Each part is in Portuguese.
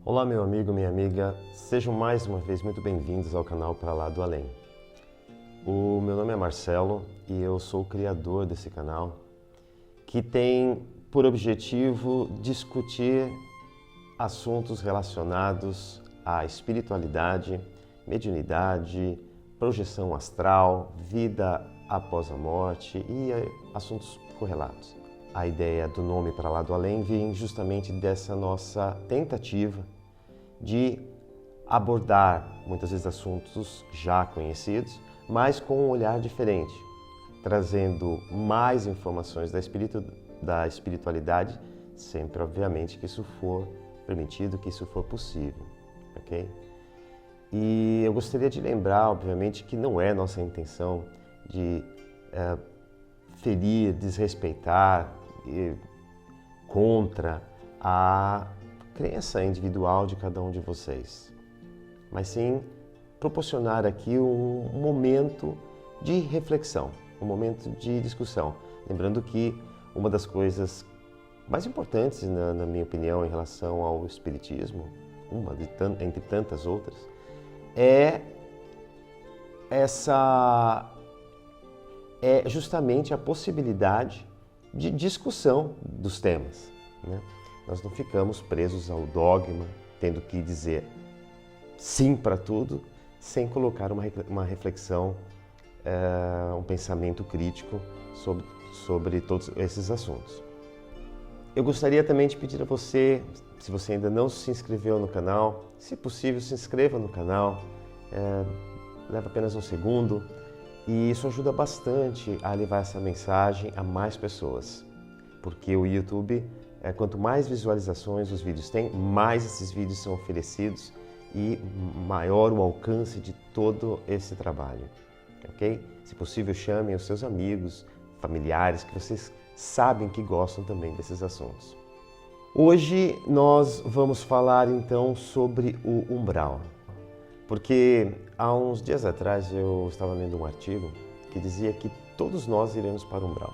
Olá, meu amigo, minha amiga, sejam mais uma vez muito bem-vindos ao canal Pra Lá do Além. O meu nome é Marcelo e eu sou o criador desse canal, que tem por objetivo discutir assuntos relacionados à espiritualidade, mediunidade, projeção astral, vida após a morte e assuntos correlatos. A ideia do nome Pra Lá do Além vem justamente dessa nossa tentativa de abordar muitas vezes assuntos já conhecidos, mas com um olhar diferente, trazendo mais informações da espiritualidade, sempre obviamente que isso for permitido, que isso for possível, ok? E eu gostaria de lembrar, obviamente, que não é nossa intenção de ferir, desrespeitar, contra a crença individual de cada um de vocês, mas sim proporcionar aqui um momento de reflexão, um momento de discussão. Lembrando que uma das coisas mais importantes, na minha opinião, em relação ao espiritismo, entre tantas outras, é justamente a possibilidade de discussão dos temas, né? Nós não ficamos presos ao dogma, tendo que dizer sim para tudo, sem colocar uma reflexão, um pensamento crítico sobre todos esses assuntos. Eu gostaria também de pedir a você, se você ainda não se inscreveu no canal, se possível, se inscreva no canal, leva apenas um segundo, e isso ajuda bastante a levar essa mensagem a mais pessoas, porque o YouTube, quanto mais visualizações os vídeos têm, mais esses vídeos são oferecidos e maior o alcance de todo esse trabalho, ok? Se possível, chamem os seus amigos, familiares, que vocês sabem que gostam também desses assuntos. Hoje nós vamos falar então sobre o umbral, porque há uns dias atrás eu estava lendo um artigo que dizia que todos nós iremos para o umbral.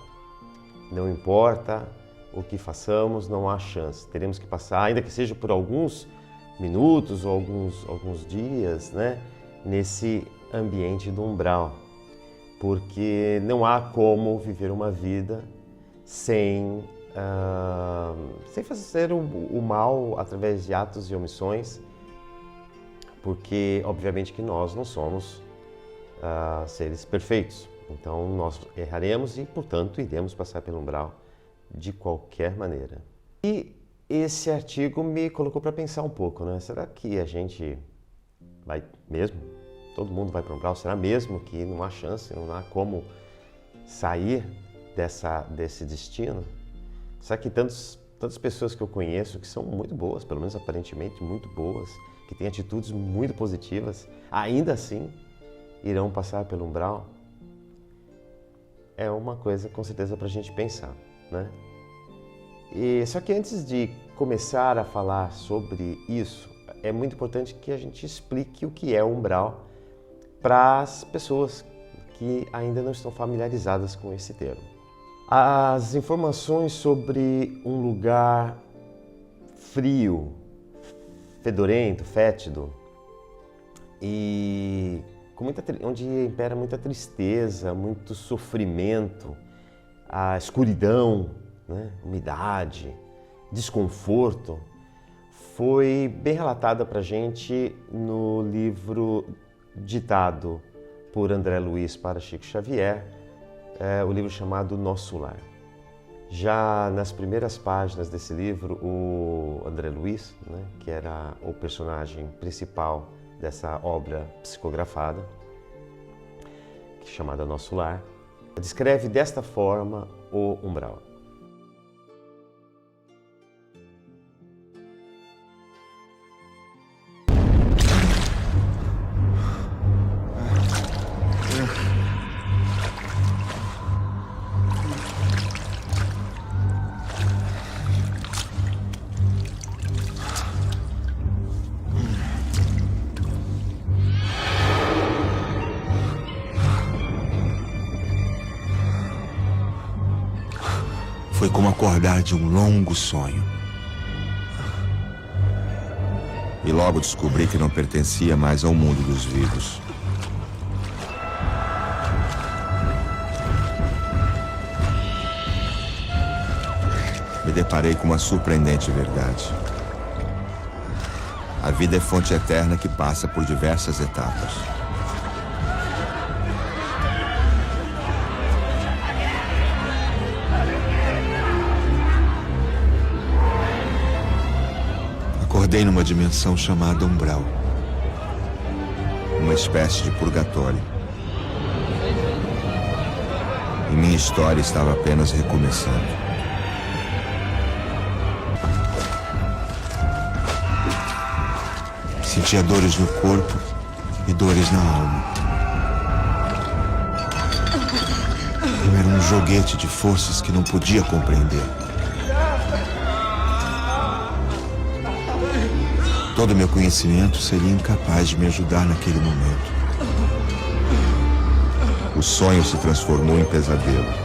Não importa o que façamos, não há chance. Teremos que passar, ainda que seja por alguns minutos ou alguns dias, né, nesse ambiente do umbral, porque não há como viver uma vida sem fazer o mal através de atos e omissões, porque obviamente que nós não somos seres perfeitos. Então nós erraremos e, portanto, iremos passar pelo umbral de qualquer maneira. E esse artigo me colocou para pensar um pouco, né? Será que a gente vai mesmo? Todo mundo vai para o umbral? Será mesmo que não há chance, não há como sair desse destino? Será que tantas pessoas que eu conheço que são muito boas, pelo menos aparentemente muito boas, que têm atitudes muito positivas, ainda assim irão passar pelo umbral? É uma coisa com certeza para a gente pensar, né? Só que antes de começar a falar sobre isso, é muito importante que a gente explique o que é o umbral para as pessoas que ainda não estão familiarizadas com esse termo. As informações sobre um lugar frio, fedorento, fétido e onde impera muita tristeza, muito sofrimento, a escuridão, né, umidade, desconforto, foi bem relatada para a gente no livro ditado por André Luiz para Chico Xavier, o livro chamado Nosso Lar. Já nas primeiras páginas desse livro, o André Luiz, né, que era o personagem principal dessa obra psicografada, chamada Nosso Lar, descreve desta forma o umbral. Foi como acordar de um longo sonho. E logo descobri que não pertencia mais ao mundo dos vivos. Me deparei com uma surpreendente verdade. A vida é fonte eterna que passa por diversas etapas. Acordei numa dimensão chamada umbral. Uma espécie de purgatório. E minha história estava apenas recomeçando. Sentia dores no corpo e dores na alma. Eu era um joguete de forças que não podia compreender. Todo meu conhecimento seria incapaz de me ajudar naquele momento. O sonho se transformou em pesadelo.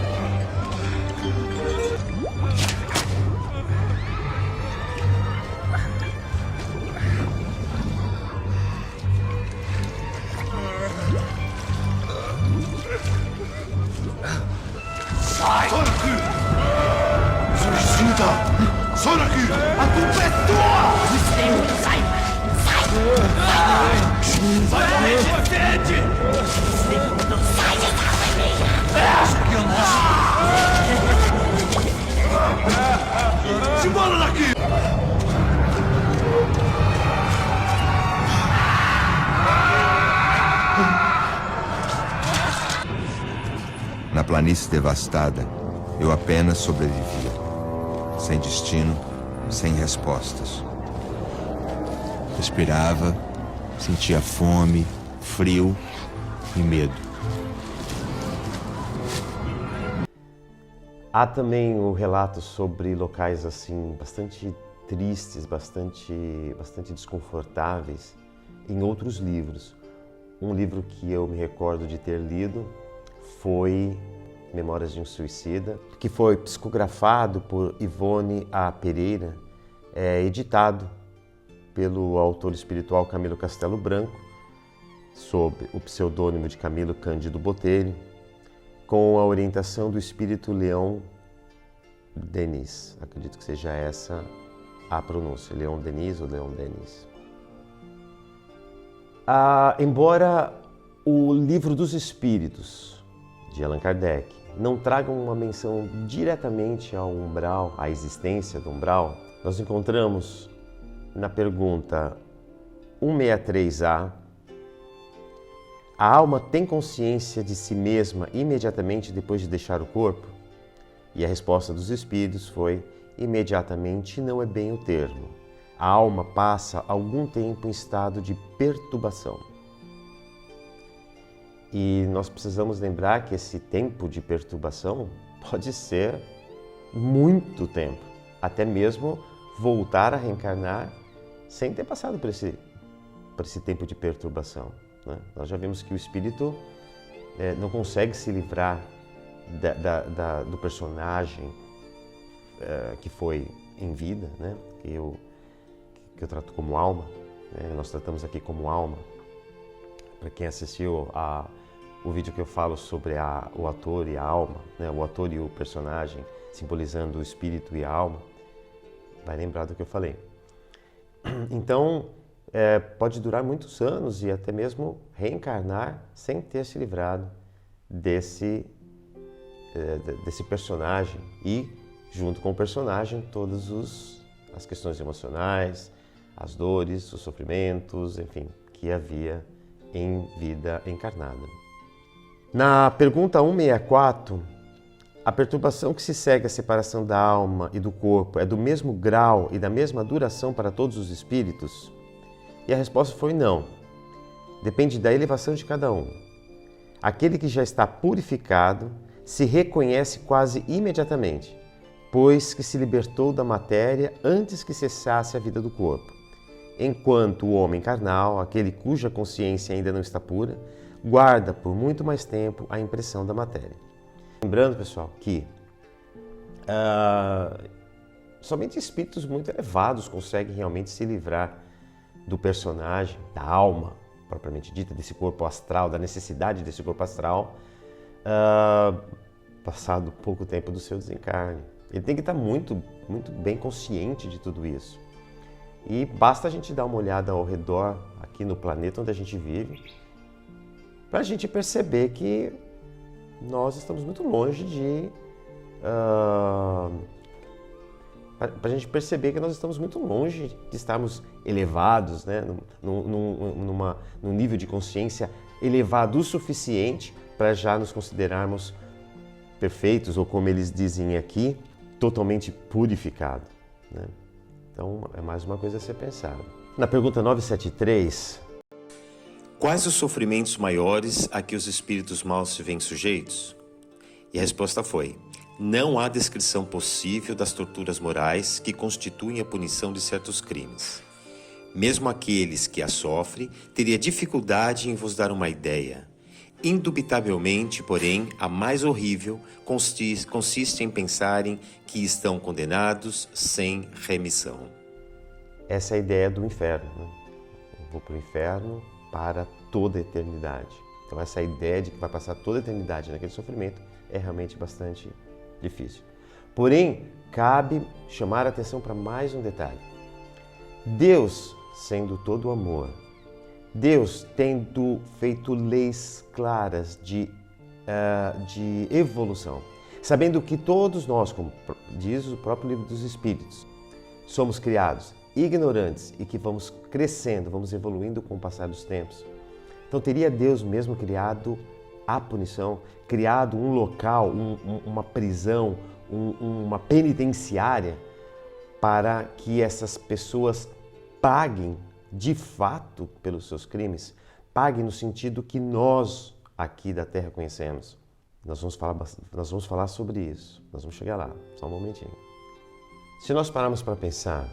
Na planície devastada, eu apenas sobrevivia. Sem destino, sem respostas. Respirava, sentia fome, frio e medo. Há também o relato sobre locais assim bastante tristes, bastante desconfortáveis em outros livros. Um livro que eu me recordo de ter lido foi Memórias de um Suicida, que foi psicografado por Ivone A. Pereira, editado pelo autor espiritual Camilo Castelo Branco, sob o pseudônimo de Camilo Cândido Botelho, com a orientação do espírito Leon Denis. Acredito que seja essa a pronúncia, Leon Denis ou Leon Denis. Embora o Livro dos Espíritos, de Allan Kardec, não traga uma menção diretamente ao umbral, à existência do umbral, nós encontramos na pergunta 163A: a alma tem consciência de si mesma imediatamente depois de deixar o corpo? E a resposta dos espíritos foi: imediatamente não é bem o termo. A alma passa algum tempo em estado de perturbação. E nós precisamos lembrar que esse tempo de perturbação pode ser muito tempo, até mesmo voltar a reencarnar sem ter passado por esse tempo de perturbação, né? Nós já vimos que o espírito não consegue se livrar do personagem que foi em vida, né? que eu trato como alma, né? Nós tratamos aqui como alma. Para quem assistiu o vídeo que eu falo sobre o ator e a alma, né? O ator e o personagem simbolizando o espírito e a alma, vai lembrar do que eu falei. Então, pode durar muitos anos e até mesmo reencarnar sem ter se livrado desse personagem e, junto com o personagem, todas as questões emocionais, as dores, os sofrimentos, enfim, que havia em vida encarnada. Na pergunta 164, a perturbação que se segue à separação da alma e do corpo é do mesmo grau e da mesma duração para todos os espíritos? E a resposta foi não. Depende da elevação de cada um. Aquele que já está purificado se reconhece quase imediatamente, pois que se libertou da matéria antes que cessasse a vida do corpo. Enquanto o homem carnal, aquele cuja consciência ainda não está pura, guarda por muito mais tempo a impressão da matéria. Lembrando, pessoal, que somente espíritos muito elevados conseguem realmente se livrar do personagem, da alma propriamente dita, desse corpo astral, da necessidade desse corpo astral, passado pouco tempo do seu desencarne. Ele tem que estar muito, muito bem consciente de tudo isso. E basta a gente dar uma olhada ao redor, aqui no planeta onde a gente vive, para a gente perceber que nós estamos muito longe de... para a gente perceber que nós estamos muito longe de estarmos elevados, né? Num nível de consciência elevado o suficiente para já nos considerarmos perfeitos, ou como eles dizem aqui, totalmente purificado, né? Então, é mais uma coisa a ser pensada. Na pergunta 973... Quais os sofrimentos maiores a que os espíritos maus se veem sujeitos? E a resposta foi: não há descrição possível das torturas morais que constituem a punição de certos crimes. Mesmo aqueles que a sofrem, teria dificuldade em vos dar uma ideia. Indubitavelmente, porém, a mais horrível consiste em pensarem que estão condenados sem remissão. Essa é a ideia do inferno, né? Eu vou para o inferno para toda a eternidade. Então essa ideia de que vai passar toda a eternidade naquele sofrimento é realmente bastante difícil. Porém, cabe chamar a atenção para mais um detalhe. Deus, sendo todo amor, Deus tendo feito leis claras de evolução, sabendo que todos nós, como diz o próprio Livro dos Espíritos, somos criados ignorantes e que vamos crescendo, vamos evoluindo com o passar dos tempos. Então teria Deus mesmo criado a punição, criado um local, uma prisão, uma penitenciária para que essas pessoas paguem de fato pelos seus crimes, paguem no sentido que nós aqui da Terra conhecemos. Nós vamos falar sobre isso, nós vamos chegar lá, só um momentinho. Se nós pararmos para pensar,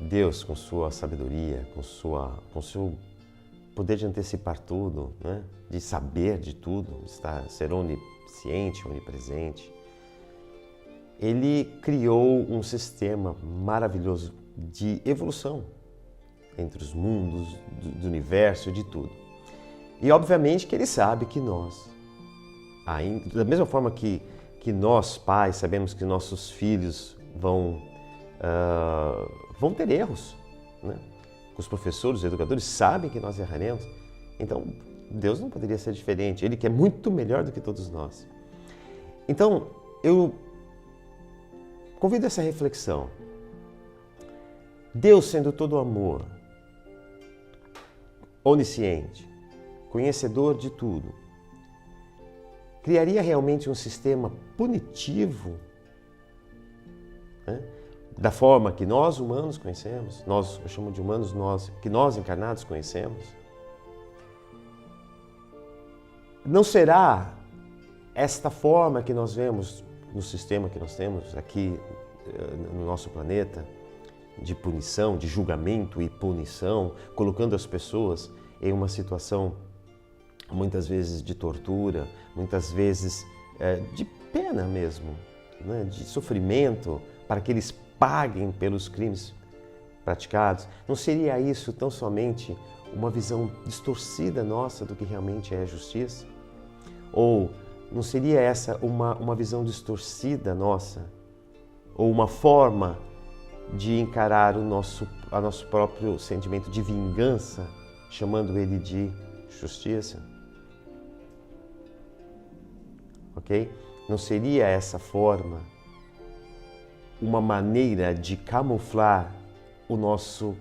Deus, com sua sabedoria, com seu poder de antecipar tudo, né? De saber de tudo, ser onisciente, onipresente, Ele criou um sistema maravilhoso de evolução entre os mundos, do universo, de tudo. E obviamente que Ele sabe que nós, da mesma forma que nós, pais, sabemos que nossos filhos vão ter erros, né? Os professores, os educadores sabem que nós erraremos. Então, Deus não poderia ser diferente. Ele que é muito melhor do que todos nós. Então, eu convido essa reflexão. Deus, sendo todo amor, onisciente, conhecedor de tudo, criaria realmente um sistema punitivo, né? Da forma que nós humanos conhecemos, eu chamo de humanos, que nós encarnados conhecemos? Não será esta forma que nós vemos no sistema que nós temos aqui no nosso planeta, de punição, de julgamento e punição, colocando as pessoas em uma situação muitas vezes de tortura, muitas vezes de pena mesmo, né? De sofrimento, para que eles paguem pelos crimes praticados? Não seria isso tão somente uma visão distorcida nossa do que realmente é a justiça? Ou não seria essa uma visão distorcida nossa? Ou uma forma de encarar o nosso próprio sentimento de vingança, chamando ele de justiça? Ok? Não seria essa forma uma maneira de camuflar o nosso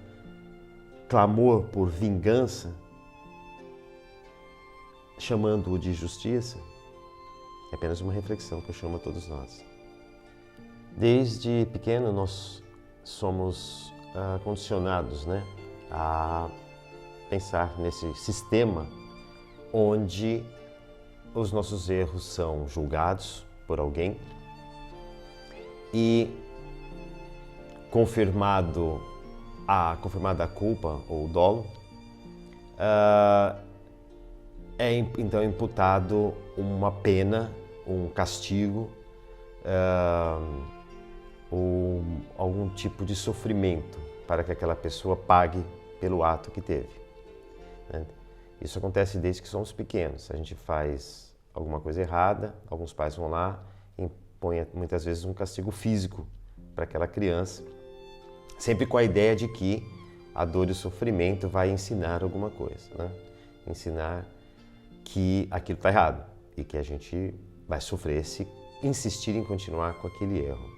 clamor por vingança, chamando-o de justiça? É apenas uma reflexão que eu chamo a todos nós. Desde pequeno nós somos condicionados, né, a pensar nesse sistema onde os nossos erros são julgados por alguém e confirmada a culpa ou o dolo, é então imputado uma pena, um castigo ou algum tipo de sofrimento para que aquela pessoa pague pelo ato que teve, né? Isso acontece desde que somos pequenos. A gente faz alguma coisa errada, alguns pais vão lá e impõem muitas vezes um castigo físico para aquela criança, sempre com a ideia de que a dor e o sofrimento vai ensinar alguma coisa, né? Ensinar que aquilo está errado e que a gente vai sofrer se insistir em continuar com aquele erro.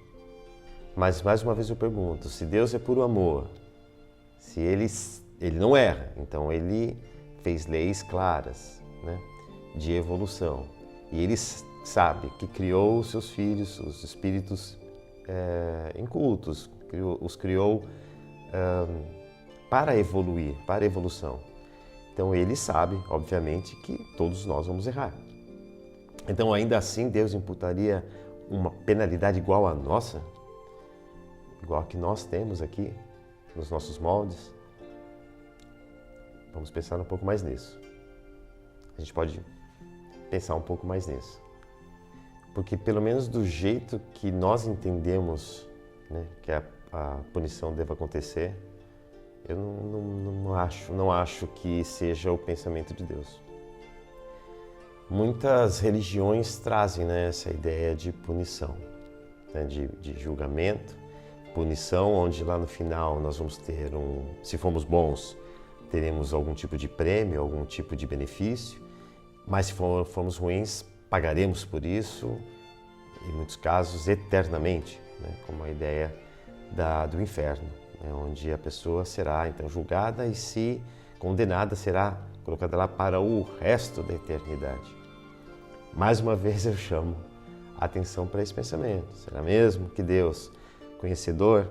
Mas mais uma vez eu pergunto, se Deus é puro amor, se ele não erra, então ele fez leis claras, né, de evolução, e ele sabe que criou os seus filhos, os espíritos incultos, os criou para evoluir, para a evolução. Então ele sabe, obviamente, que todos nós vamos errar. Então ainda assim Deus imputaria uma penalidade igual à nossa? Igual a que nós temos aqui, nos nossos moldes? Vamos pensar um pouco mais nisso. A gente pode pensar um pouco mais nisso. Porque pelo menos do jeito que nós entendemos, né, que a punição deva acontecer, eu não acho que seja o pensamento de Deus. Muitas religiões trazem, né, essa ideia de punição, né, de julgamento, punição, onde lá no final nós vamos ter se formos bons, teremos algum tipo de prêmio, algum tipo de benefício, mas se formos ruins, pagaremos por isso, em muitos casos, eternamente, né? Como a ideia do inferno, né? Onde a pessoa será então julgada e, se condenada, será colocada lá para o resto da eternidade. Mais uma vez eu chamo a atenção para esse pensamento. Será mesmo que Deus, conhecedor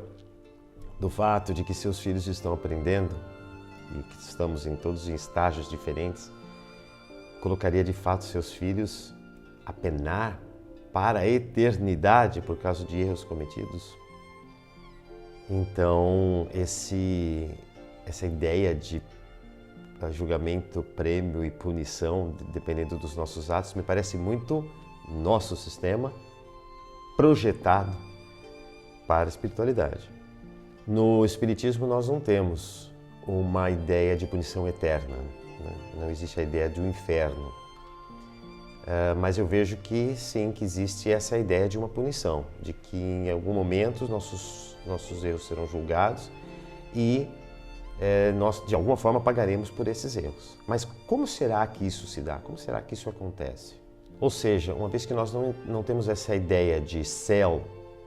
do fato de que seus filhos estão aprendendo, e que estamos em todos em estágios diferentes, colocaria de fato seus filhos a penar para a eternidade por causa de erros cometidos? Então, essa ideia de julgamento, prêmio e punição, dependendo dos nossos atos, me parece muito nosso sistema projetado para a espiritualidade. No Espiritismo nós não temos uma ideia de punição eterna, né? Não existe a ideia de um inferno, mas eu vejo que sim, que existe essa ideia de uma punição, de que em algum momento nossos erros serão julgados e nós de alguma forma pagaremos por esses erros. Mas como será que isso se dá? Como será que isso acontece? Ou seja, uma vez que nós não temos essa ideia de céu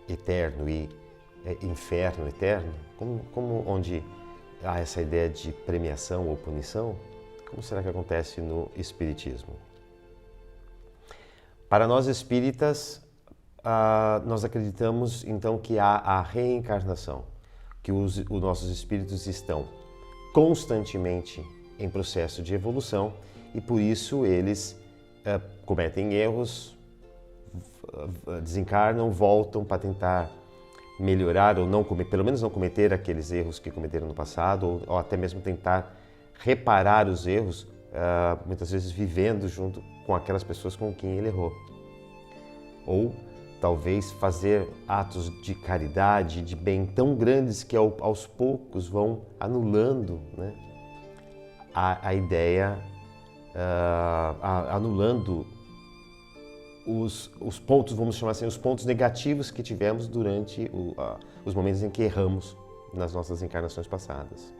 eterno e inferno eterno, onde há essa ideia de premiação ou punição, como será que acontece no Espiritismo? Para nós espíritas, nós acreditamos então que há a reencarnação, que os nossos espíritos estão constantemente em processo de evolução e por isso eles cometem erros, desencarnam, voltam para tentar melhorar ou não pelo menos não cometer aqueles erros que cometeram no passado, ou até mesmo tentar reparar os erros, muitas vezes vivendo junto com aquelas pessoas com quem ele errou. Ou talvez fazer atos de caridade, de bem tão grandes que aos poucos vão anulando, né, a ideia, anulando os pontos, vamos chamar assim, os pontos negativos que tivemos durante os momentos em que erramos nas nossas encarnações passadas.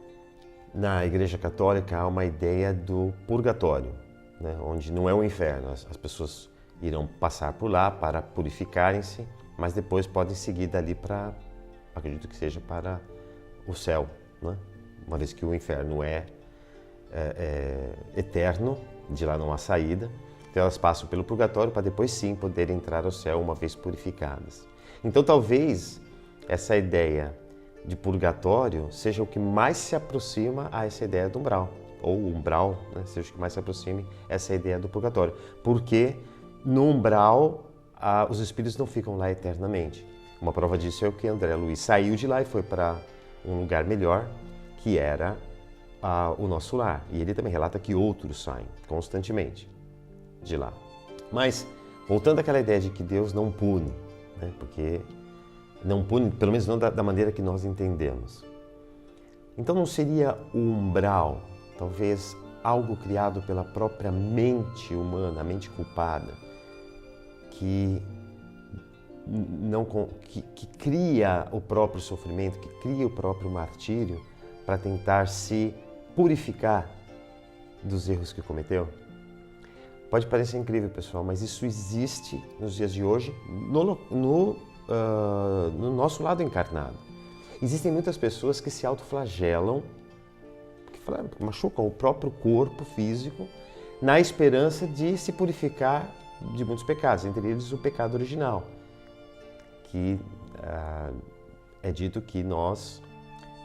Na Igreja Católica há uma ideia do purgatório, né, onde não é o inferno, as pessoas irão passar por lá para purificarem-se, mas depois podem seguir dali acredito que seja para o céu, né? Uma vez que o inferno é eterno, de lá não há saída. Então elas passam pelo purgatório para depois sim poderem entrar ao céu uma vez purificadas. Então talvez essa ideia de purgatório seja o que mais se aproxima a essa ideia do umbral, ou umbral, né, seja o que mais se aproxime a essa ideia do purgatório. Porque no umbral os espíritos não ficam lá eternamente. Uma prova disso é o que André Luiz saiu de lá e foi para um lugar melhor, que era o nosso lar. E ele também relata que outros saem constantemente de lá. Mas, voltando àquela ideia de que Deus não pune, né? Porque não pune, pelo menos não da maneira que nós entendemos. Então não seria o umbral, talvez algo criado pela própria mente humana, a mente culpada, que cria o próprio sofrimento, que cria o próprio martírio para tentar se purificar dos erros que cometeu? Pode parecer incrível, pessoal, mas isso existe nos dias de hoje no nosso lado encarnado. Existem muitas pessoas que se autoflagelam, que machucam o próprio corpo físico na esperança de se purificar de muitos pecados, entre eles o pecado original, que é dito que nós,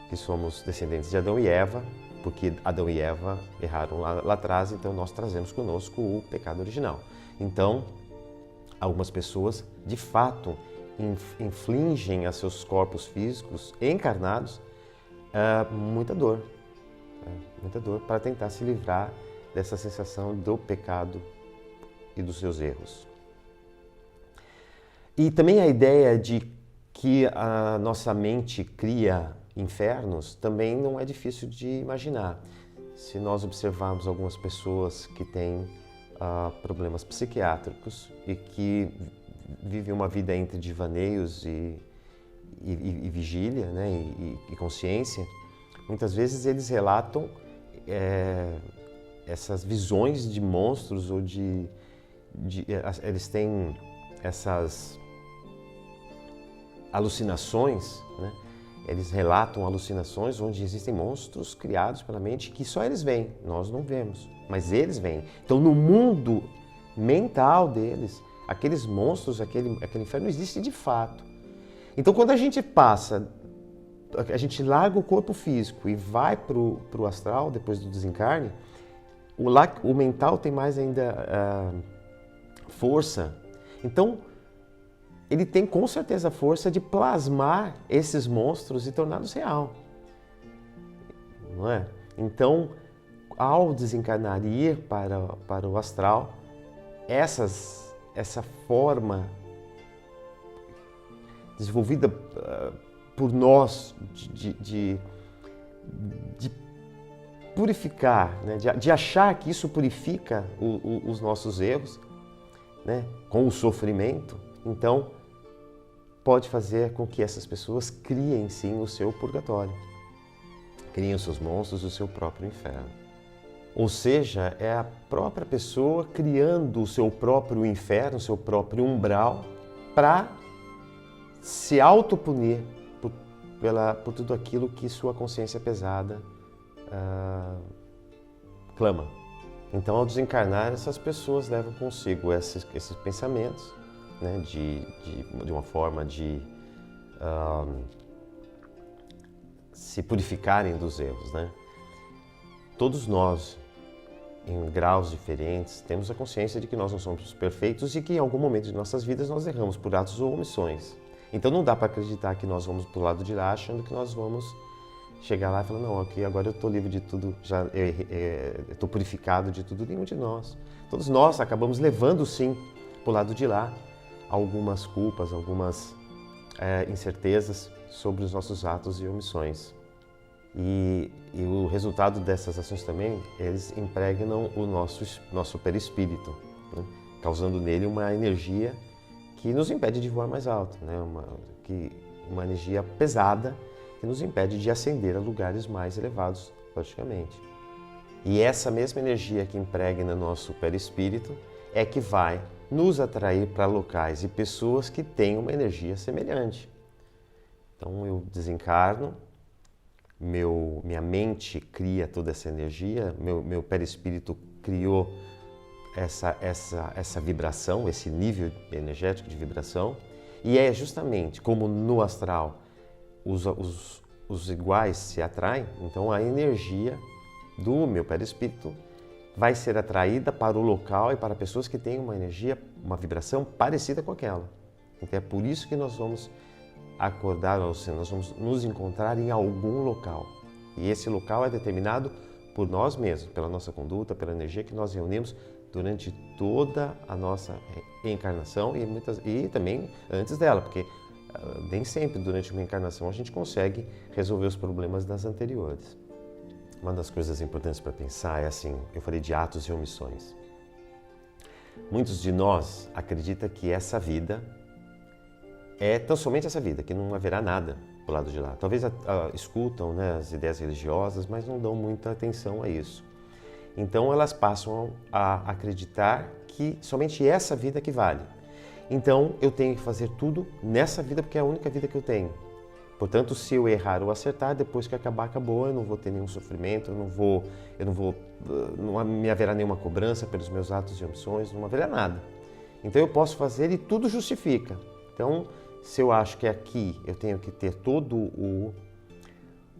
que somos descendentes de Adão e Eva, porque Adão e Eva erraram lá atrás, então nós trazemos conosco o pecado original. Então, algumas pessoas, de fato, infligem a seus corpos físicos encarnados muita dor para tentar se livrar dessa sensação do pecado e dos seus erros. E também a ideia de que a nossa mente cria infernos também não é difícil de imaginar. Se nós observarmos algumas pessoas que têm problemas psiquiátricos e que vivem uma vida entre devaneios e vigília, né, e consciência, muitas vezes eles relatam essas visões de monstros ou eles têm essas alucinações, né? Eles relatam alucinações onde existem monstros criados pela mente que só eles veem, nós não vemos, mas eles veem. Então, no mundo mental deles, aqueles monstros, aquele inferno existe de fato. Então, quando a gente larga o corpo físico e vai para o astral, depois do desencarne, o mental tem mais ainda força. Então, ele tem com certeza a força de plasmar esses monstros e torná-los real. Não é? Então, ao desencarnar e ir para o astral, essa forma desenvolvida por nós de purificar, né? de achar que isso purifica os nossos erros, né? Com o sofrimento, então pode fazer com que essas pessoas criem sim o seu purgatório, criem os seus monstros, o seu próprio inferno. Ou seja, é a própria pessoa criando o seu próprio inferno, o seu próprio umbral, para se autopunir por tudo aquilo que sua consciência pesada clama. Então, ao desencarnar, essas pessoas levam consigo esses pensamentos, né, de uma forma de se purificarem dos erros, né? Todos nós, em graus diferentes, temos a consciência de que nós não somos perfeitos e que em algum momento de nossas vidas nós erramos por atos ou omissões. Então não dá para acreditar que nós vamos para o lado de lá achando que nós vamos chegar lá e falar, não, aqui agora eu estou livre de tudo, já estou purificado de tudo. Nenhum de nós. Todos nós acabamos levando sim para o lado de lá algumas culpas, algumas incertezas sobre os nossos atos e omissões. E o resultado dessas ações também, eles impregnam o nosso perispírito, né? Causando nele uma energia que nos impede de voar mais alto, né? Uma energia pesada que nos impede de ascender a lugares mais elevados, logicamente. E essa mesma energia que impregna nosso perispírito é que vai nos atrair para locais e pessoas que têm uma energia semelhante. Então eu desencarno, minha mente cria toda essa energia, meu perispírito criou essa vibração, esse nível energético de vibração, e é justamente como no astral os iguais se atraem, então a energia do meu perispírito vai ser atraída para o local e para pessoas que têm uma energia, uma vibração parecida com aquela. Então é por isso que nós vamos acordar, ou seja, nós vamos nos encontrar em algum local. E esse local é determinado por nós mesmos, pela nossa conduta, pela energia que nós reunimos durante toda a nossa encarnação e também antes dela, porque nem sempre durante uma encarnação a gente consegue resolver os problemas das anteriores. Uma das coisas importantes para pensar é assim, eu falei de atos e omissões. Muitos de nós acreditam que essa vida é tão somente essa vida, que não haverá nada do lado de lá. Talvez escutam, né, as ideias religiosas, mas não dão muita atenção a isso. Então elas passam a acreditar que somente essa vida que vale. Então eu tenho que fazer tudo nessa vida porque é a única vida que eu tenho. Portanto, se eu errar ou acertar, depois que acabar, acabou, eu não vou ter nenhum sofrimento, não me haverá nenhuma cobrança pelos meus atos e omissões, não haverá nada. Então eu posso fazer e tudo justifica. Então, se eu acho que aqui eu tenho que ter todo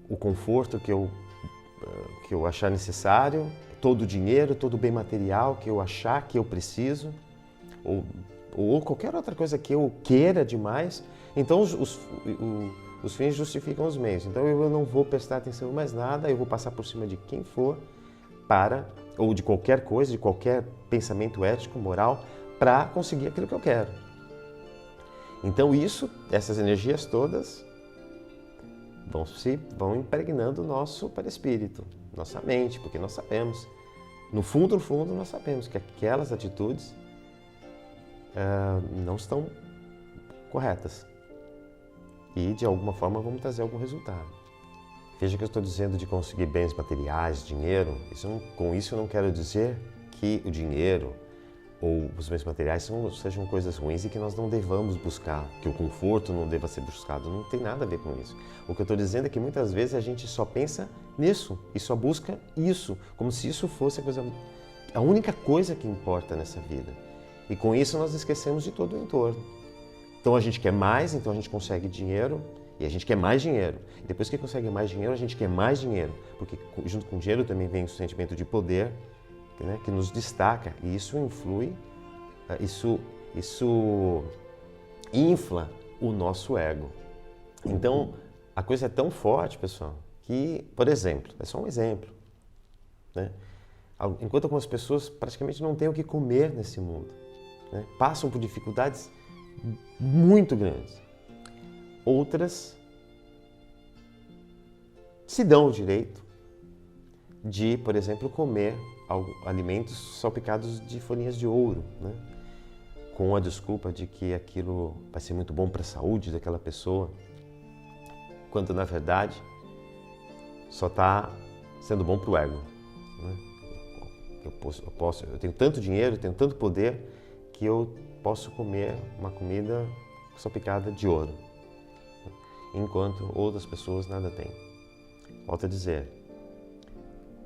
o conforto que eu achar necessário, todo o dinheiro, todo o bem material que eu achar que eu preciso, ou qualquer outra coisa que eu queira demais, então os fins justificam os meios. Então eu não vou prestar atenção em mais nada, eu vou passar por cima de quem for ou de qualquer coisa, de qualquer pensamento ético, moral, para conseguir aquilo que eu quero. Então essas energias todas vão impregnando o nosso perispírito, nossa mente, porque nós sabemos, no fundo, nós sabemos que aquelas atitudes não estão corretas e de alguma forma vão trazer algum resultado. Veja que eu estou dizendo de conseguir bens materiais, dinheiro, com isso eu não quero dizer que o dinheiro ou os bens materiais sejam coisas ruins e que nós não devamos buscar, que o conforto não deva ser buscado, não tem nada a ver com isso. O que eu estou dizendo é que muitas vezes a gente só pensa nisso e só busca isso, como se isso fosse a única coisa que importa nessa vida. E com isso nós esquecemos de todo o entorno. Então a gente quer mais, então a gente consegue dinheiro e a gente quer mais dinheiro. E depois que consegue mais dinheiro, a gente quer mais dinheiro, porque junto com o dinheiro também vem o sentimento de poder, né, que nos destaca, e isso influi, isso infla o nosso ego. Então, a coisa é tão forte, pessoal, que, por exemplo, é só um exemplo, né? Enquanto algumas pessoas praticamente não têm o que comer nesse mundo, né, passam por dificuldades muito grandes, outras se dão o direito de, por exemplo, comer alimentos salpicados de folhinhas de ouro, né? Com a desculpa de que aquilo vai ser muito bom para a saúde daquela pessoa, quando na verdade só está sendo bom para o ego, né? Eu tenho tanto dinheiro, tenho tanto poder que eu posso comer uma comida salpicada de ouro, enquanto outras pessoas nada têm. Volto a dizer,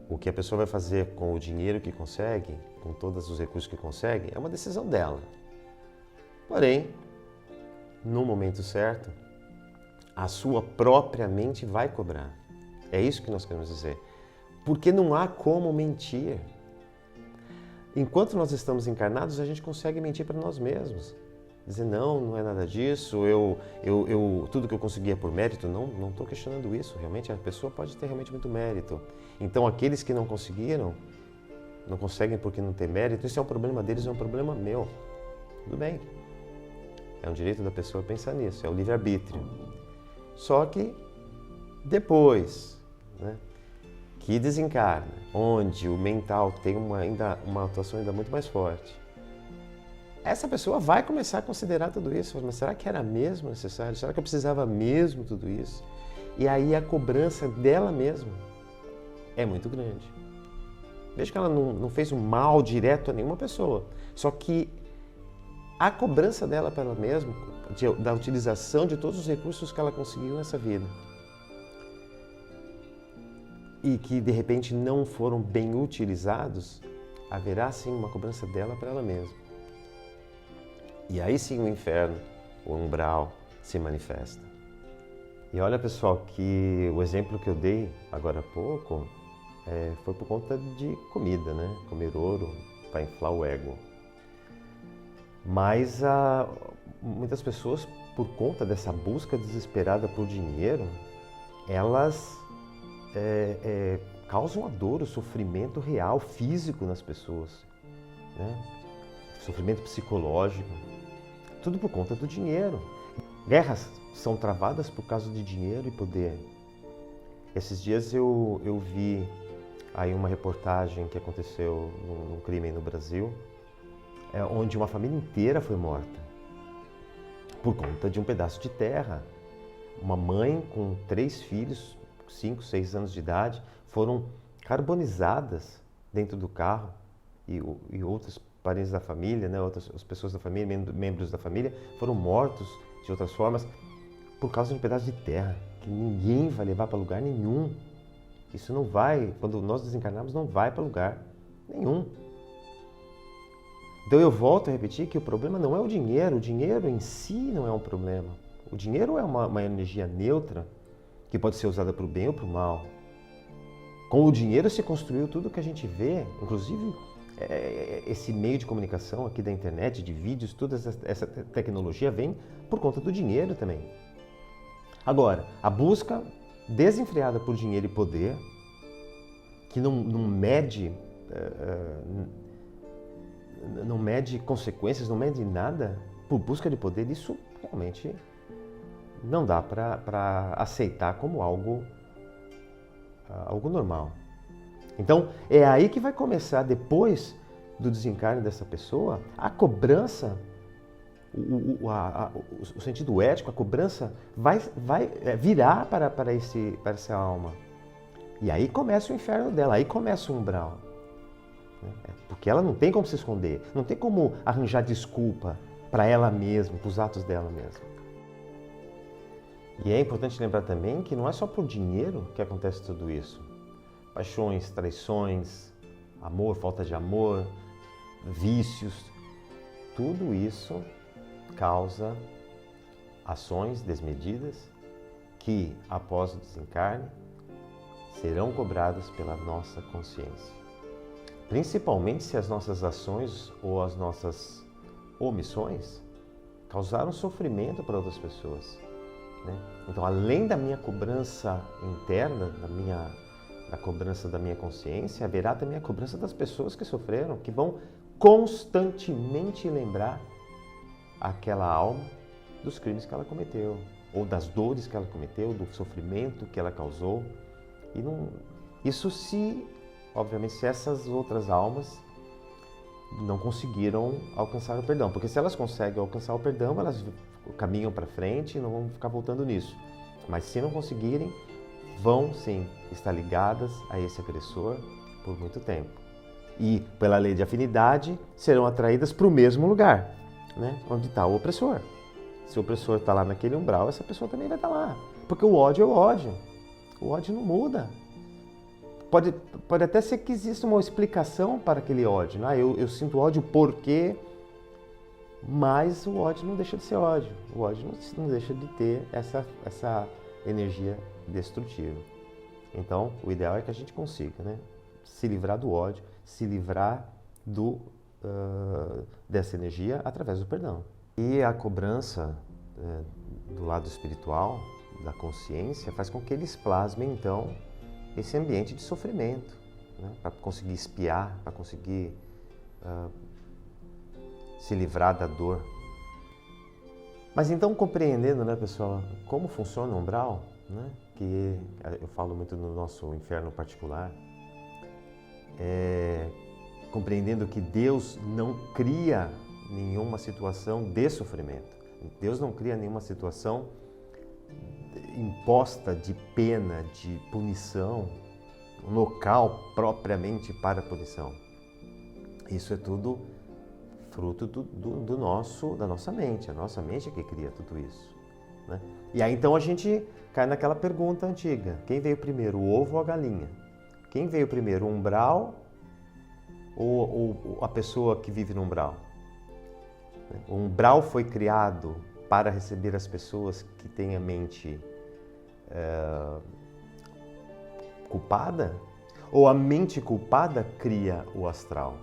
o que a pessoa vai fazer com o dinheiro que consegue, com todos os recursos que consegue, é uma decisão dela. Porém, no momento certo, a sua própria mente vai cobrar. É isso que nós queremos dizer. Porque não há como mentir. Enquanto nós estamos encarnados, a gente consegue mentir para nós mesmos. Dizer, não é nada disso, tudo que eu consegui é por mérito. Não estou questionando isso. Realmente, a pessoa pode ter realmente muito mérito. Então, aqueles que não conseguiram, não conseguem porque não tem mérito, isso é um problema deles, é um problema meu. Tudo bem. É um direito da pessoa pensar nisso, é o livre-arbítrio. Só que depois, né, que desencarna, onde o mental tem uma atuação ainda muito mais forte, essa pessoa vai começar a considerar tudo isso. Mas será que era mesmo necessário? Será que eu precisava mesmo tudo isso? E aí a cobrança dela mesma é muito grande. Veja que ela não fez um mal direto a nenhuma pessoa, só que a cobrança dela para ela mesma, da utilização de todos os recursos que ela conseguiu nessa vida e que de repente não foram bem utilizados, haverá sim uma cobrança dela para ela mesma. E aí sim o inferno, o umbral, se manifesta. E olha, pessoal, que o exemplo que eu dei agora há pouco foi por conta de comida, né? Comer ouro para inflar o ego. Mas muitas pessoas, por conta dessa busca desesperada por dinheiro, elas causam a dor, o sofrimento real, físico nas pessoas, né? Sofrimento psicológico, tudo por conta do dinheiro. Guerras são travadas por causa de dinheiro e poder. Esses dias eu vi aí uma reportagem que aconteceu num crime no Brasil, onde uma família inteira foi morta por conta de um pedaço de terra. Uma mãe com 3 filhos, 5, 6 anos de idade, foram carbonizadas dentro do carro e outros parentes da família, né, outras as pessoas da família, membros da família, foram mortos de outras formas por causa de um pedaço de terra que ninguém vai levar para lugar nenhum. Isso não vai, quando nós desencarnarmos, não vai para lugar nenhum. Então eu volto a repetir que o problema não é o dinheiro em si não é um problema. O dinheiro é uma energia neutra que pode ser usada para o bem ou para o mal. Com o dinheiro se construiu tudo que a gente vê, inclusive esse meio de comunicação aqui da internet, de vídeos, toda essa tecnologia vem por conta do dinheiro também. Agora, a busca desenfreada por dinheiro e poder, que não mede consequências, não mede nada, por busca de poder, isso realmente não dá para aceitar como algo normal. Então, é aí que vai começar, depois do desencarne dessa pessoa, a cobrança, o sentido ético, a cobrança vai virar para essa alma. E aí começa o inferno dela, aí começa o umbral. Porque ela não tem como se esconder, não tem como arranjar desculpa para ela mesma, para os atos dela mesma. E é importante lembrar também que não é só por dinheiro que acontece tudo isso. Paixões, traições, amor, falta de amor, vícios, tudo isso causa ações desmedidas que, após o desencarne, serão cobradas pela nossa consciência. Principalmente se as nossas ações ou as nossas omissões causaram sofrimento para outras pessoas. Então, além da minha cobrança interna, da cobrança da minha consciência, haverá também a cobrança das pessoas que sofreram, que vão constantemente lembrar aquela alma dos crimes que ela cometeu, ou das dores que ela cometeu, do sofrimento que ela causou. E isso obviamente, se essas outras almas não conseguiram alcançar o perdão. Porque se elas conseguem alcançar o perdão, elas caminham para frente e não vão ficar voltando nisso. Mas se não conseguirem, vão sim estar ligadas a esse agressor por muito tempo. E, pela lei de afinidade, serão atraídas para o mesmo lugar, onde está o opressor. Se o opressor está lá naquele umbral, essa pessoa também vai estar lá. Porque o ódio é o ódio. O ódio não muda. Pode até ser que exista uma explicação para aquele ódio. Eu sinto ódio porque... Mas o ódio não deixa de ser ódio. O ódio não deixa de ter essa energia destrutiva. Então, o ideal é que a gente consiga, se livrar do ódio, se livrar dessa energia através do perdão. E a cobrança do lado espiritual, da consciência, faz com que eles plasmem, então, esse ambiente de sofrimento, para conseguir espiar, para conseguir se livrar da dor. Mas então, compreendendo, pessoal, como funciona o umbral, que eu falo muito no nosso inferno particular, compreendendo que Deus não cria nenhuma situação de sofrimento. Deus não cria nenhuma situação imposta de pena, de punição, um local propriamente para punição. Isso é tudo fruto da nossa mente. A nossa mente é que cria tudo isso. E aí então a gente cai naquela pergunta antiga: quem veio primeiro, o ovo ou a galinha? Quem veio primeiro, o umbral ou a pessoa que vive no umbral? O umbral foi criado para receber as pessoas que têm a mente culpada? Ou a mente culpada cria o astral?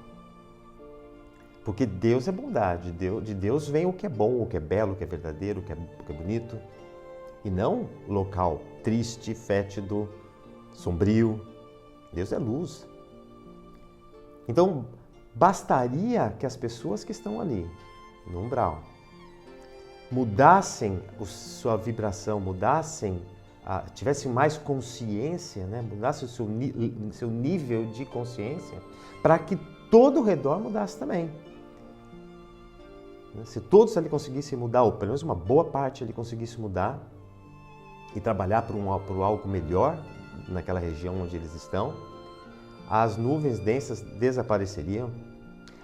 Porque Deus é bondade, de Deus vem o que é bom, o que é belo, o que é verdadeiro, o que é bonito. E não local triste, fétido, sombrio. Deus é luz. Então, bastaria que as pessoas que estão ali, no umbral, mudassem sua vibração, tivessem mais consciência, né? Mudasse o seu nível de consciência, para que todo o redor mudasse também. Se todos ali conseguissem mudar, ou pelo menos uma boa parte ali conseguisse mudar e trabalhar por algo melhor naquela região onde eles estão, as nuvens densas desapareceriam,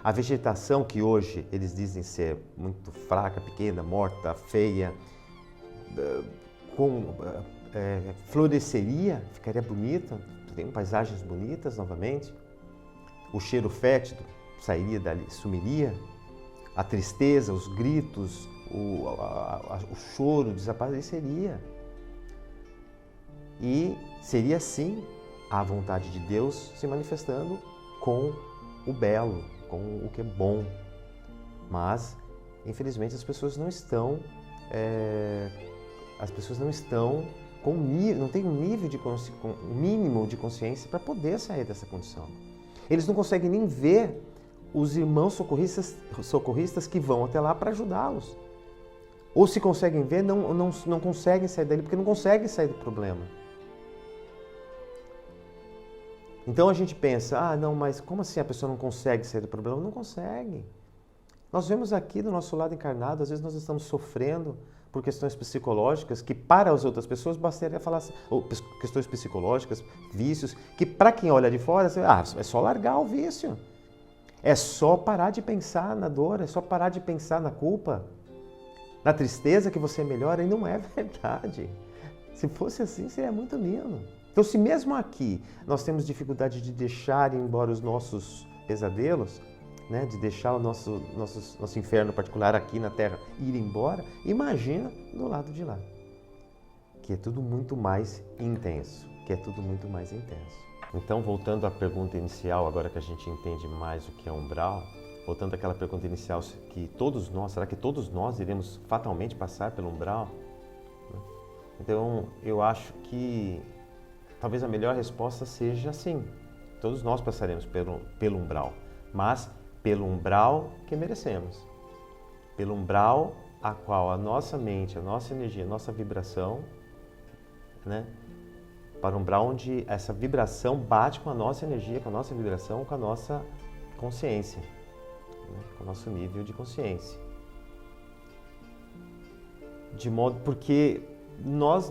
a vegetação que hoje eles dizem ser muito fraca, pequena, morta, feia, floresceria, ficaria bonita, tem paisagens bonitas novamente, o cheiro fétido sairia dali, sumiria, a tristeza, os gritos, o choro desapareceria. E seria assim a vontade de Deus se manifestando com o belo, com o que é bom. Mas, infelizmente, as pessoas não estão não têm um nível um mínimo de consciência para poder sair dessa condição. Eles não conseguem nem ver os irmãos socorristas que vão até lá para ajudá-los. Ou se conseguem ver, não conseguem sair dali, porque não conseguem sair do problema. Então a gente pensa, não, mas como assim a pessoa não consegue sair do problema? Não consegue. Nós vemos aqui do nosso lado encarnado, às vezes nós estamos sofrendo por questões psicológicas que para as outras pessoas bastaria falar assim, ou questões psicológicas, vícios, que para quem olha de fora, é só largar o vício. É só parar de pensar na dor, é só parar de pensar na culpa, na tristeza que você melhora, e não é verdade. Se fosse assim, seria muito lindo. Então, se mesmo aqui nós temos dificuldade de deixar embora os nossos pesadelos, né, de deixar o nosso inferno particular aqui na Terra ir embora, imagina do lado de lá, que é tudo muito mais intenso, Então, voltando à pergunta inicial, agora que a gente entende mais o que é umbral, voltando àquela pergunta inicial, será que todos nós iremos fatalmente passar pelo umbral? Então, eu acho que talvez a melhor resposta seja sim, todos nós passaremos pelo umbral, mas pelo umbral que merecemos, pelo umbral a qual a nossa mente, a nossa energia, a nossa vibração, né? Para um umbral onde essa vibração bate com a nossa energia, com a nossa vibração, com a nossa consciência, né? Com o nosso nível de consciência. Porque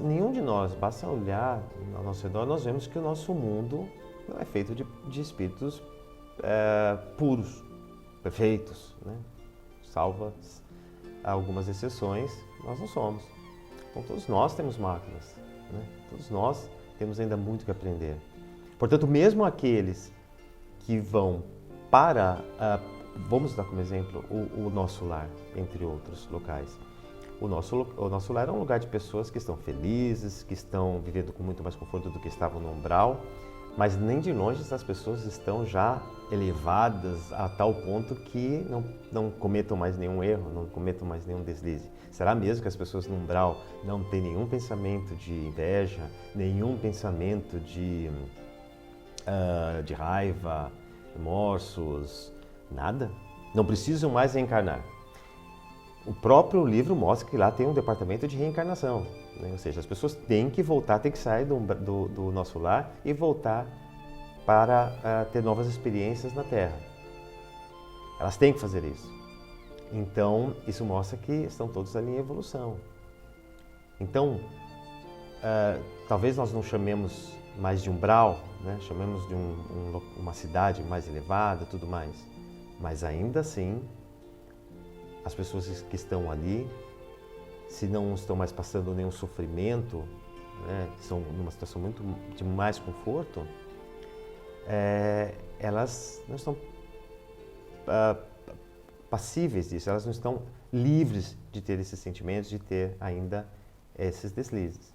nenhum de nós, basta olhar ao nosso redor, nós vemos que o nosso mundo não é feito de espíritos puros, perfeitos, né? Salvas algumas exceções, nós não somos. Então todos nós temos máculas, né? Todos nós temos ainda muito que aprender. Portanto, mesmo aqueles que vão vamos dar como exemplo o nosso lar, entre outros locais. O nosso lar é um lugar de pessoas que estão felizes, que estão vivendo com muito mais conforto do que estavam no umbral, mas nem de longe essas pessoas estão já elevadas a tal ponto que não cometam mais nenhum erro, não cometam mais nenhum deslize. Será mesmo que as pessoas no umbral não têm nenhum pensamento de inveja, nenhum pensamento de raiva, remorsos, nada? Não precisam mais reencarnar. O próprio livro mostra que lá tem um departamento de reencarnação, né? Ou seja, as pessoas têm que voltar, têm que sair do nosso lar e voltar para ter novas experiências na Terra. Elas têm que fazer isso. Então, isso mostra que estão todos ali em evolução. Então, talvez nós não chamemos mais de umbral, né? Chamemos de uma cidade mais elevada, tudo mais. Mas ainda assim, as pessoas que estão ali, se não estão mais passando nenhum sofrimento, né, são numa situação de mais conforto, elas não estão passíveis disso, elas não estão livres de ter esses sentimentos, de ter ainda esses deslizes.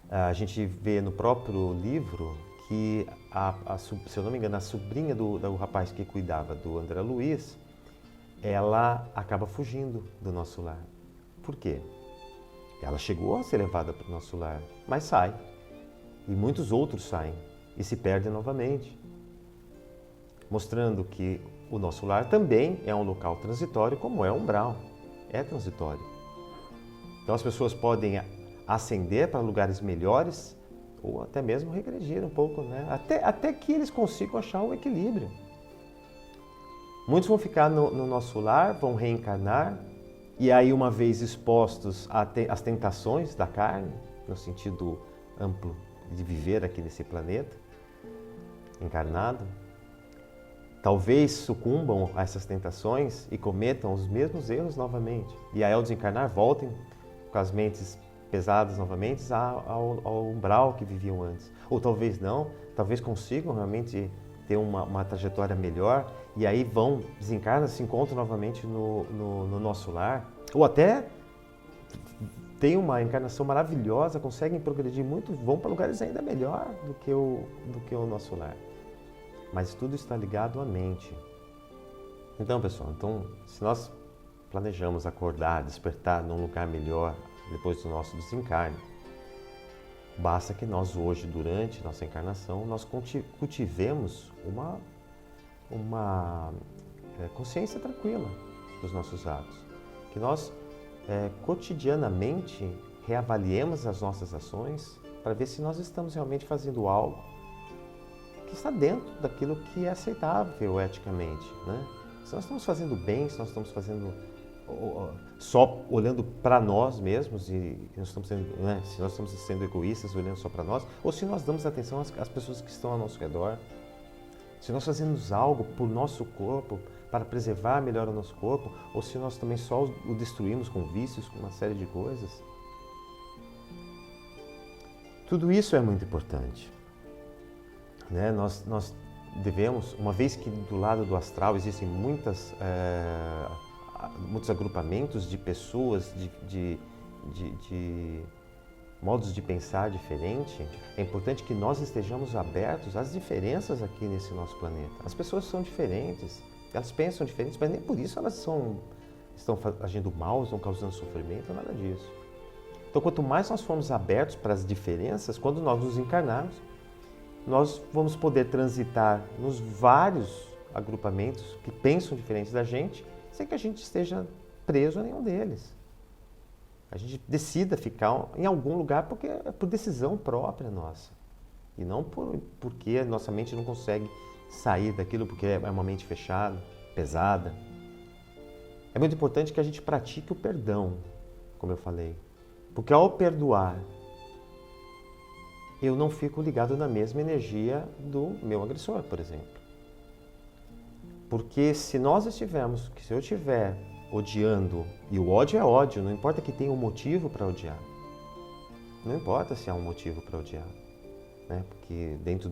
A gente vê no próprio livro que, se eu não me engano, a sobrinha do rapaz que cuidava do André Luiz, ela acaba fugindo do nosso lar. Por quê? Ela chegou a ser levada para o nosso lar, mas sai. E muitos outros saem e se perdem novamente. Mostrando que o nosso lar também é um local transitório, como é o umbral. é transitório. Então as pessoas podem ascender para lugares melhores ou até mesmo regredir um pouco, né? Até que eles consigam achar o equilíbrio. Muitos vão ficar no nosso lar, vão reencarnar, e aí uma vez expostos às tentações da carne, no sentido amplo de viver aqui nesse planeta, encarnado, talvez sucumbam a essas tentações e cometam os mesmos erros novamente. E aí ao desencarnar voltem com as mentes pesadas novamente ao umbral que viviam antes. Ou talvez não, talvez consigam realmente ter uma trajetória melhor e aí desencarnam, se encontram novamente no nosso lar. Ou até têm uma encarnação maravilhosa, conseguem progredir muito, vão para lugares ainda melhor do que o nosso lar. Mas tudo está ligado à mente. Então, pessoal, se nós planejamos acordar, despertar num lugar melhor depois do nosso desencarne, basta que nós hoje, durante nossa encarnação, nós cultivemos uma consciência tranquila dos nossos atos. Que nós cotidianamente reavaliemos as nossas ações para ver se nós estamos realmente fazendo algo que está dentro daquilo que é aceitável eticamente, né? Se nós estamos fazendo bem, se nós estamos fazendo só olhando para nós mesmos e nós estamos sendo, né? Se nós estamos sendo egoístas, olhando só para nós, ou se nós damos atenção às pessoas que estão ao nosso redor, se nós fazemos algo por nosso corpo, para preservar melhor o nosso corpo, ou se nós também só o destruímos com vícios, com uma série de coisas. Tudo isso é muito importante. Né? Nós devemos, uma vez que do lado do astral existem muitos agrupamentos de pessoas, de modos de pensar diferente, é importante que nós estejamos abertos às diferenças aqui nesse nosso planeta. As pessoas são diferentes, elas pensam diferentes, mas nem por isso elas estão agindo mal, estão causando sofrimento, nada disso. Então, quanto mais nós formos abertos para as diferenças, quando nós nos encarnarmos, nós vamos poder transitar nos vários agrupamentos que pensam diferente da gente, sem que a gente esteja preso a nenhum deles. A gente decida ficar em algum lugar porque é por decisão própria nossa. E não porque a nossa mente não consegue sair daquilo porque é uma mente fechada, pesada. É muito importante que a gente pratique o perdão, como eu falei. Porque ao perdoar, eu não fico ligado na mesma energia do meu agressor, por exemplo. Porque se eu estiver odiando, e o ódio é ódio, não importa que tenha um motivo para odiar. Não importa se há um motivo para odiar. Né? Porque dentro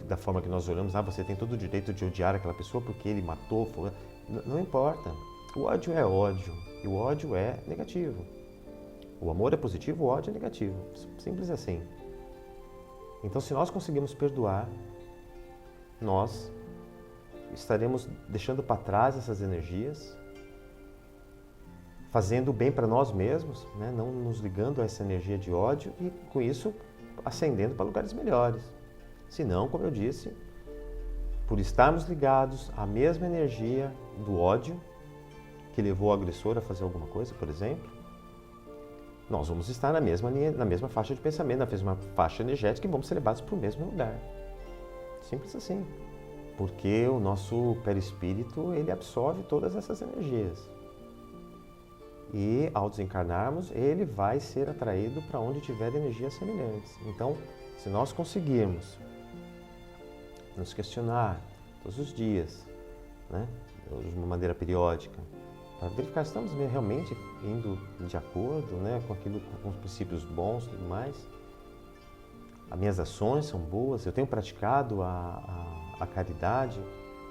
da forma que nós olhamos, você tem todo o direito de odiar aquela pessoa porque ele matou, não importa. O ódio é ódio, e o ódio é negativo. O amor é positivo, o ódio é negativo. Simples assim. Então, se nós conseguimos perdoar, nós estaremos deixando para trás essas energias, fazendo o bem para nós mesmos, né? Não nos ligando a essa energia de ódio e, com isso, ascendendo para lugares melhores. Se não, como eu disse, por estarmos ligados à mesma energia do ódio que levou o agressor a fazer alguma coisa, por exemplo, nós vamos estar na mesma faixa de pensamento, na mesma faixa energética e vamos ser levados para o mesmo lugar. Simples assim. Porque o nosso perispírito, ele absorve todas essas energias. E ao desencarnarmos, ele vai ser atraído para onde tiver energias semelhantes. Então, se nós conseguirmos nos questionar todos os dias, né, de uma maneira periódica, para verificar se estamos realmente indo de acordo, né, com os princípios bons e tudo mais. As minhas ações são boas, eu tenho praticado a caridade,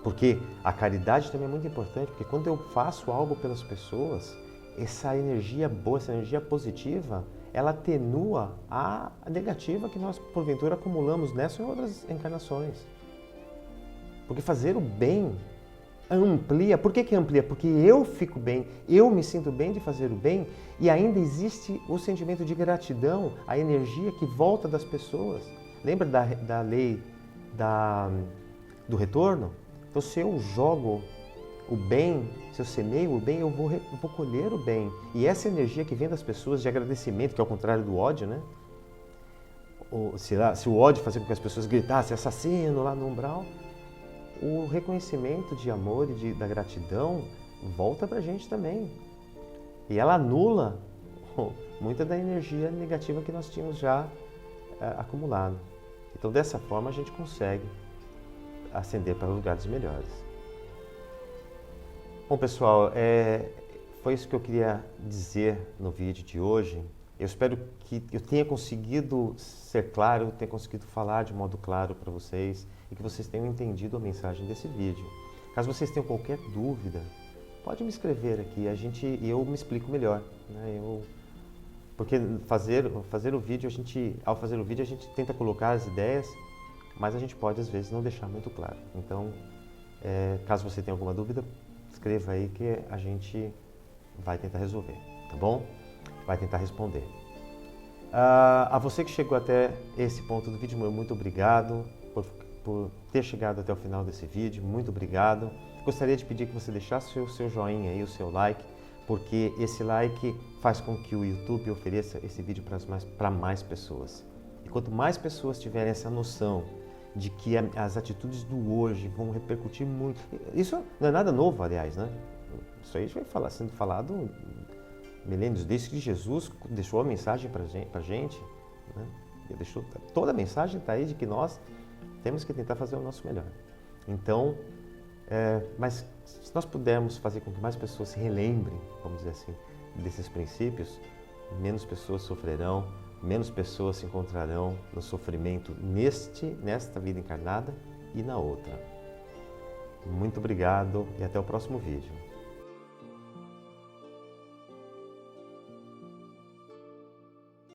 porque a caridade também é muito importante, porque quando eu faço algo pelas pessoas, essa energia boa, essa energia positiva, ela atenua a negativa que nós, porventura, acumulamos nessa e outras encarnações. Porque fazer o bem amplia. Por que amplia? Porque eu fico bem, eu me sinto bem de fazer o bem e ainda existe o sentimento de gratidão, a energia que volta das pessoas. Lembra da lei do retorno? Então, se eu jogo o bem, se eu semeio o bem, eu vou colher o bem. E essa energia que vem das pessoas de agradecimento, que é o contrário do ódio, né? Ou, se o ódio fazia com que as pessoas gritassem assassino lá no umbral, o reconhecimento de amor e da gratidão volta pra gente também. E ela anula muita da energia negativa que nós tínhamos já acumulado. Então, dessa forma, a gente consegue ascender para lugares melhores. Bom, pessoal, foi isso que eu queria dizer no vídeo de hoje. Eu espero que eu tenha conseguido ser claro, tenha conseguido falar de modo claro para vocês e que vocês tenham entendido a mensagem desse vídeo. Caso vocês tenham qualquer dúvida, pode me escrever aqui e eu me explico melhor, né? Porque fazer o vídeo, ao fazer o vídeo, a gente tenta colocar as ideias, mas a gente pode, às vezes, não deixar muito claro. Então, caso você tenha alguma dúvida, escreva aí que a gente vai tentar resolver, tá bom? Vai tentar responder. A você que chegou até esse ponto do vídeo, muito obrigado por ter chegado até o final desse vídeo, muito obrigado. Gostaria de pedir que você deixasse o seu joinha aí, o seu like, porque esse like faz com que o YouTube ofereça esse vídeo para mais pessoas. E quanto mais pessoas tiverem essa noção de que as atitudes do hoje vão repercutir muito. Isso não é nada novo, aliás, né? Isso aí já vai sendo falado milênios, desde que Jesus deixou a mensagem para a gente, né? Ele deixou, toda a mensagem está aí de que nós temos que tentar fazer o nosso melhor. Então, mas se nós pudermos fazer com que mais pessoas se relembrem, vamos dizer assim, desses princípios, menos pessoas sofrerão, menos pessoas se encontrarão no sofrimento nesta vida encarnada e na outra. Muito obrigado e até o próximo vídeo.